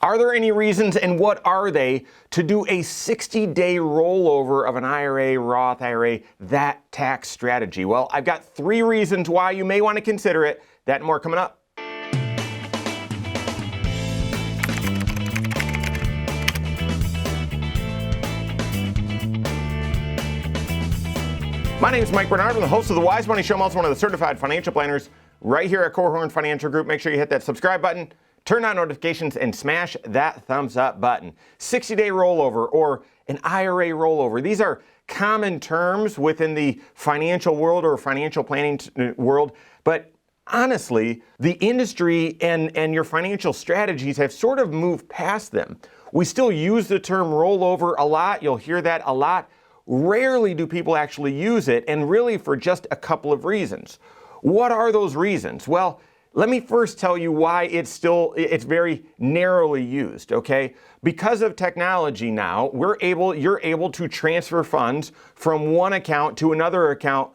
Are there any reasons, and what are they, to do a 60-day rollover of an IRA, Roth IRA, that tax strategy? Well, I've got 3 reasons why you may want to consider it. That and more coming up. My name is Mike Bernard. I'm the host of the Wise Money Show. I'm also one of the certified financial planners right here at Korhorn Financial Group. Make sure you hit that subscribe button, turn on notifications, and smash that thumbs up button. 60-day rollover or an IRA rollover. These are common terms within the financial world or financial planning world, but honestly, the industry and your financial strategies have sort of moved past them. We still use the term rollover a lot. You'll hear that a lot. Rarely do people actually use it, and really for just a couple of reasons. What are those reasons? Well, let me first tell you why it's very narrowly used, okay? Because of technology now, you're able to transfer funds from one account to another account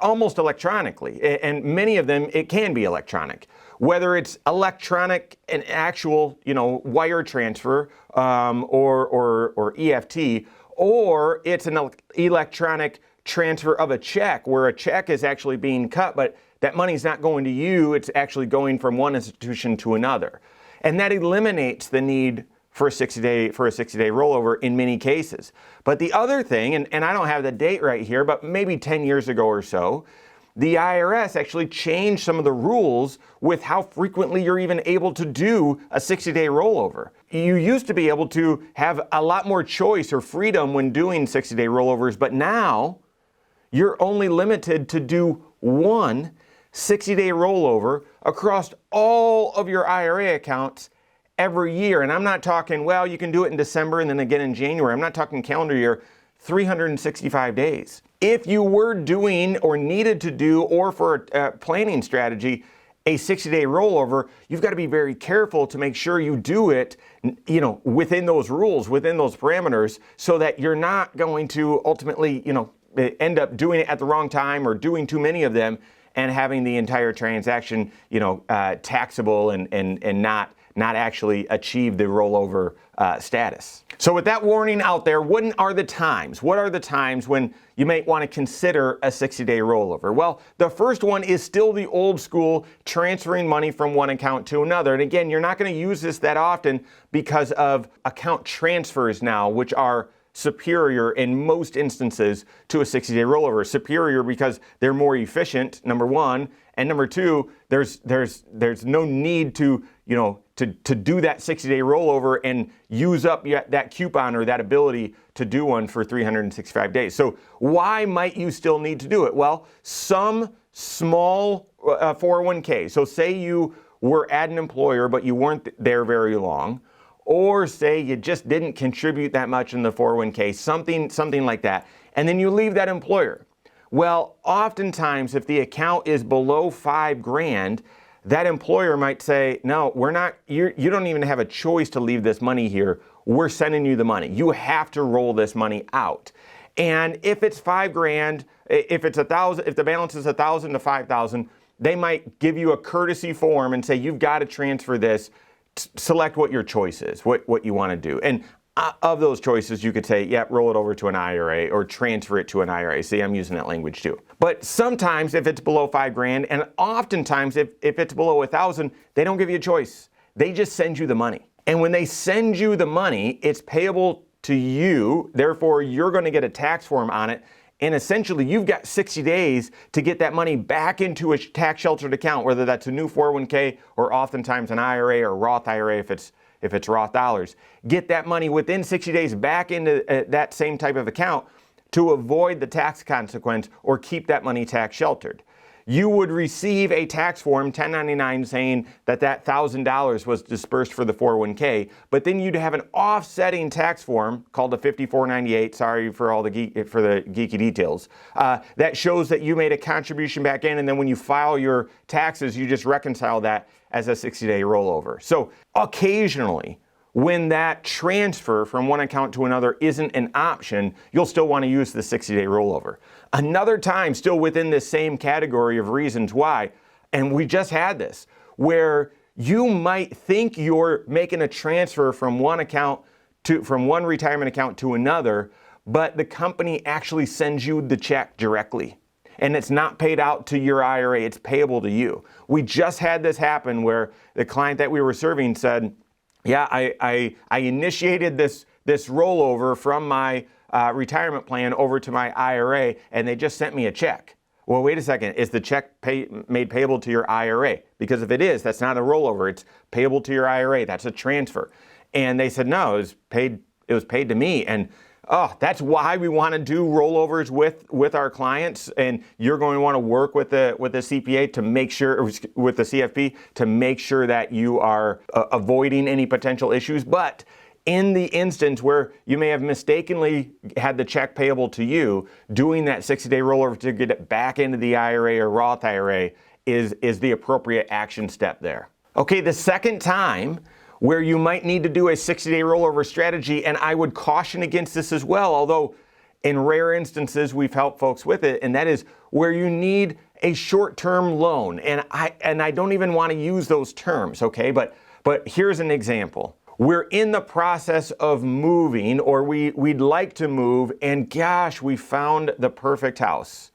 almost electronically, and many of them, it can be electronic. Whether it's electronic, an actual, wire transfer, or EFT, or it's an electronic transfer of a check where a check is actually being cut, but that money's not going to you, it's actually going from one institution to another. And that eliminates the need for a 60-day rollover in many cases. But the other thing, and I don't have the date right here, but maybe 10 years ago or so, the IRS actually changed some of the rules with how frequently you're even able to do a 60-day rollover. You used to be able to have a lot more choice or freedom when doing 60-day rollovers, but now you're only limited to do one 60-day rollover across all of your IRA accounts every year. And I'm not talking, well, you can do it in December and then again in January. I'm not talking calendar year, 365 days. If you were doing or needed to do, or for a planning strategy, a 60-day rollover, you've got to be very careful to make sure you do it, within those rules, within those parameters, so that you're not going to ultimately, end up doing it at the wrong time or doing too many of them and having the entire transaction, taxable and not actually achieve the rollover status. So with that warning out there, what are the times when you might want to consider a 60-day rollover? Well, the first one is still the old school transferring money from one account to another. And again, you're not going to use this that often because of account transfers now, which are superior in most instances to a 60-day rollover. Superior because they're more efficient, number one, and number two, there's no need to do that 60-day rollover and use up that coupon or that ability to do one for 365 days. So why might you still need to do it? Well, some small 401k. So say you were at an employer, but you weren't there very long, or say you just didn't contribute that much in the 401k, something like that, and then you leave that employer. Well, oftentimes if the account is below $5,000, that employer might say, no, we're not, you don't even have a choice to leave this money here. We're sending you the money. You have to roll this money out. And if it's $5,000, if the balance is $1,000 to $5,000, they might give you a courtesy form and say, you've got to transfer this. Select what your choice is, what you want to do. And of those choices, you could say, yeah, roll it over to an IRA or transfer it to an IRA. See, I'm using that language too. But sometimes if it's below $5,000, and oftentimes if it's below $1,000, they don't give you a choice. They just send you the money. And when they send you the money, it's payable to you. Therefore, you're going to get a tax form on it. And essentially, you've got 60 days to get that money back into a tax sheltered account, whether that's a new 401k or oftentimes an IRA or Roth IRA if it's Roth dollars. Get that money within 60 days back into that same type of account to avoid the tax consequence or keep that money tax sheltered. You would receive a tax form, 1099, saying that $1,000 was dispersed for the 401k, but then you'd have an offsetting tax form called a 5498, sorry for the geeky details, that shows that you made a contribution back in, and then when you file your taxes, you just reconcile that as a 60-day rollover. So occasionally, when that transfer from one account to another isn't an option, you'll still want to use the 60-day rollover. Another time, still within this same category of reasons why, and we just had this, where you might think you're making a transfer from one retirement account to another, but the company actually sends you the check directly. And it's not paid out to your IRA, it's payable to you. We just had this happen where the client that we were serving said, yeah, I initiated this rollover from my retirement plan over to my IRA, and they just sent me a check. Well, wait a second, is the check made payable to your IRA? Because if it is, that's not a rollover, it's payable to your IRA, that's a transfer. And they said, no, it was paid to me. And that's why we want to do rollovers with our clients, and you're going to want to work with the CPA to make sure, with the CFP, to make sure that you are avoiding any potential issues. But in the instance where you may have mistakenly had the check payable to you, doing that 60-day rollover to get it back into the IRA or Roth IRA is the appropriate action step there. Okay, the second time where you might need to do a 60-day rollover strategy, and I would caution against this as well, although in rare instances we've helped folks with it, and that is where you need a short-term loan. And I don't even want to use those terms, okay? But here's an example. We're in the process of moving, or we'd like to move, and gosh, we found the perfect house.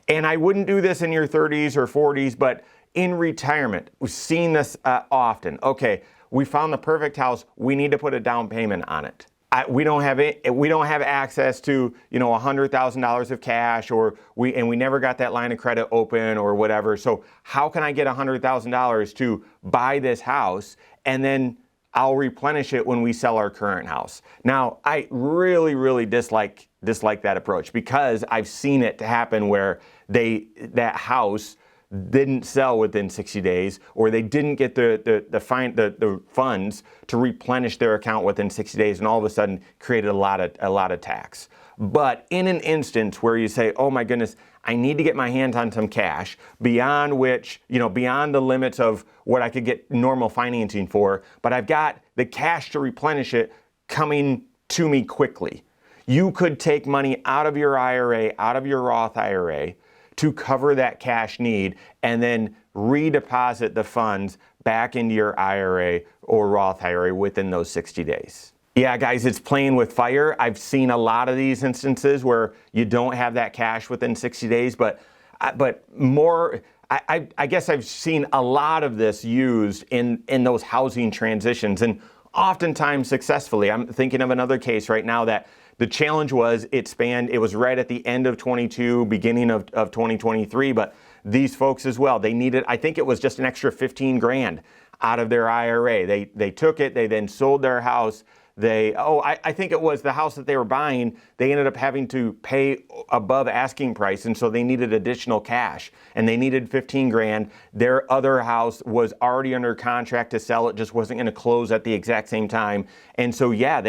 And I wouldn't do this in your 30s or 40s, but in retirement, we've seen this often. Okay, we found the perfect house. We need to put a down payment on it. We don't have access to $100,000 of cash, or we never got that line of credit open or whatever. So how can I get $100,000 to buy this house, and then I'll replenish it when we sell our current house? Now, I really dislike that approach, because I've seen it happen where that house didn't sell within 60 days, or they didn't get the funds to replenish their account within 60 days, and all of a sudden created a lot of tax. But in an instance where you say, oh my goodness, I need to get my hands on some cash beyond the limits of what I could get normal financing for, but I've got the cash to replenish it coming to me quickly. You could take money out of your IRA, out of your Roth IRA, to cover that cash need, and then redeposit the funds back into your IRA or Roth IRA within those 60 days. Yeah, guys, it's playing with fire. I've seen a lot of these instances where you don't have that cash within 60 days, but I guess I've seen a lot of this used in those housing transitions, and oftentimes successfully. I'm thinking of another case right now that the challenge was it was right at the end of 22, beginning of 2023, but these folks as well, they needed, I think it was just an extra 15 grand out of their IRA. They took it, they then sold their house. I think it was the house that they were buying, they ended up having to pay above asking price, and so they needed additional cash, and they needed 15 grand. Their other house was already under contract to sell, it just wasn't going to close at the exact same time. And so yeah,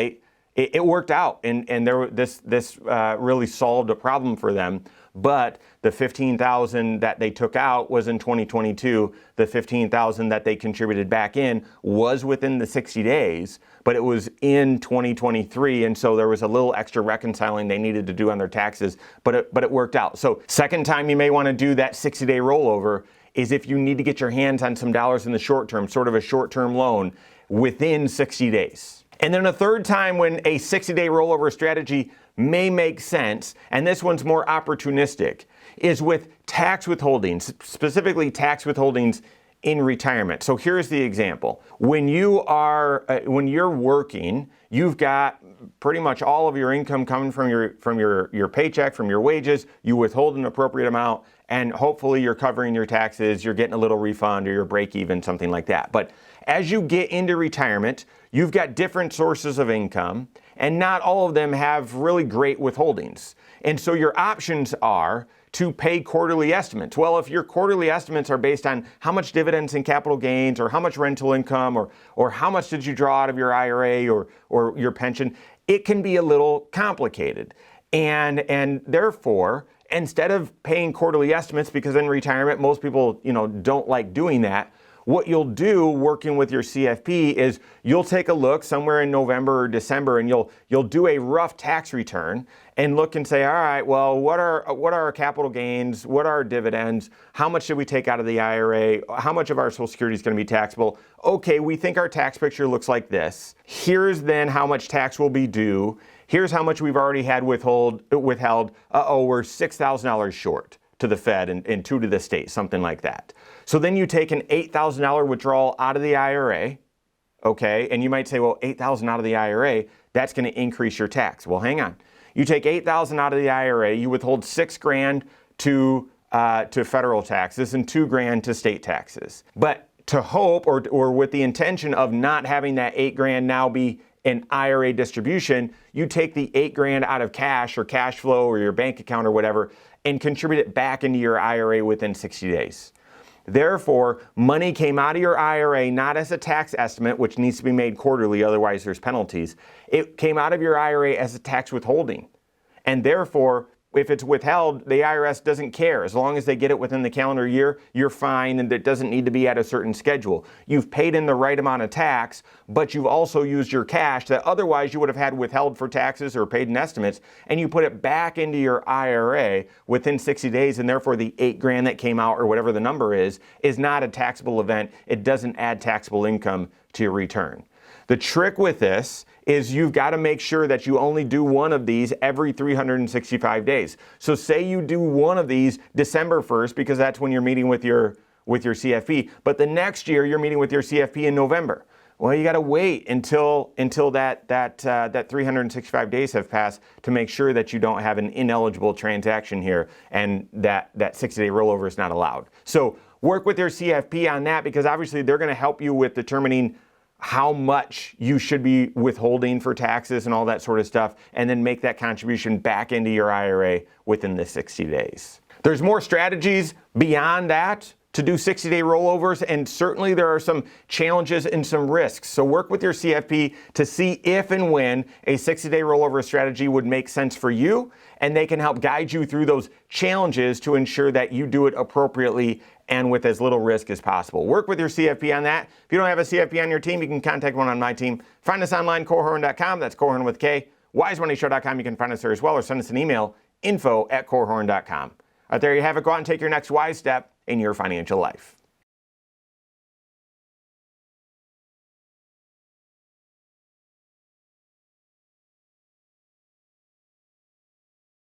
it worked out, and this really solved a problem for them. But the $15,000 that they took out was in 2022. The $15,000 that they contributed back in was within the 60 days, but it was in 2023, and so there was a little extra reconciling they needed to do on their taxes, but it worked out. So second time you may want to do that 60-day rollover is if you need to get your hands on some dollars in the short term, sort of a short-term loan within 60 days. And then a third time when a 60-day rollover strategy may make sense, and this one's more opportunistic, is with tax withholdings, specifically tax withholdings in retirement. So here's the example. When you're working, you've got pretty much all of your income coming from your paycheck, from your wages. You withhold an appropriate amount, and hopefully you're covering your taxes, you're getting a little refund, or your break even, something like that. But as you get into retirement, you've got different sources of income, and not all of them have really great withholdings. And so your options are to pay quarterly estimates. Well, if your quarterly estimates are based on how much dividends and capital gains, or how much rental income, or how much did you draw out of your IRA or your pension, it can be a little complicated. And therefore, instead of paying quarterly estimates, because in retirement most people don't like doing that, what you'll do working with your CFP is you'll take a look somewhere in November or December, and you'll do a rough tax return and look and say, all right, well, what are our capital gains? What are our dividends? How much should we take out of the IRA? How much of our Social Security is going to be taxable? Okay, we think our tax picture looks like this. Here's then how much tax will be due. Here's how much we've already had withheld. We're $6,000 short to the Fed and $2,000 to the state, something like that. So then you take an $8,000 withdrawal out of the IRA, okay? And you might say, well, $8,000 out of the IRA, that's going to increase your tax. Well, hang on. You take $8,000 out of the IRA, you withhold $6,000 to federal taxes and $2,000 to state taxes. But to hope or with the intention of not having that $8,000 now be an IRA distribution, you take the $8,000 out of cash or cash flow or your bank account or whatever and contribute it back into your IRA within 60 days. Therefore, money came out of your IRA not as a tax estimate, which needs to be made quarterly, otherwise there's penalties. It came out of your IRA as a tax withholding. And therefore, if it's withheld, the IRS doesn't care. As long as they get it within the calendar year, you're fine, and it doesn't need to be at a certain schedule. You've paid in the right amount of tax, but you've also used your cash that otherwise you would have had withheld for taxes or paid in estimates, and you put it back into your IRA within 60 days, and therefore the $8,000 that came out, or whatever the number is not a taxable event. It doesn't add taxable income to your return. The trick with this is you've got to make sure that you only do one of these every 365 days. So say you do one of these December 1st, because that's when you're meeting with your CFP, but the next year you're meeting with your CFP in November. Well, you got to wait until that 365 days have passed to make sure that you don't have an ineligible transaction here and that 60-day rollover is not allowed. So work with your CFP on that, because obviously they're going to help you with determining how much you should be withholding for taxes and all that sort of stuff, and then make that contribution back into your IRA within the 60 days. There's more strategies beyond that to do 60-day rollovers, and certainly there are some challenges and some risks. So work with your CFP to see if and when a 60-day rollover strategy would make sense for you, and they can help guide you through those challenges to ensure that you do it appropriately and with as little risk as possible. Work with your CFP on that. If you don't have a CFP on your team, you can contact one on my team. Find us online, Korhorn.com. That's Korhorn with K. WiseMoneyShow.com. You can find us there as well, or send us an email, info@Korhorn.com. There you have it. Go out and take your next wise step in your financial life.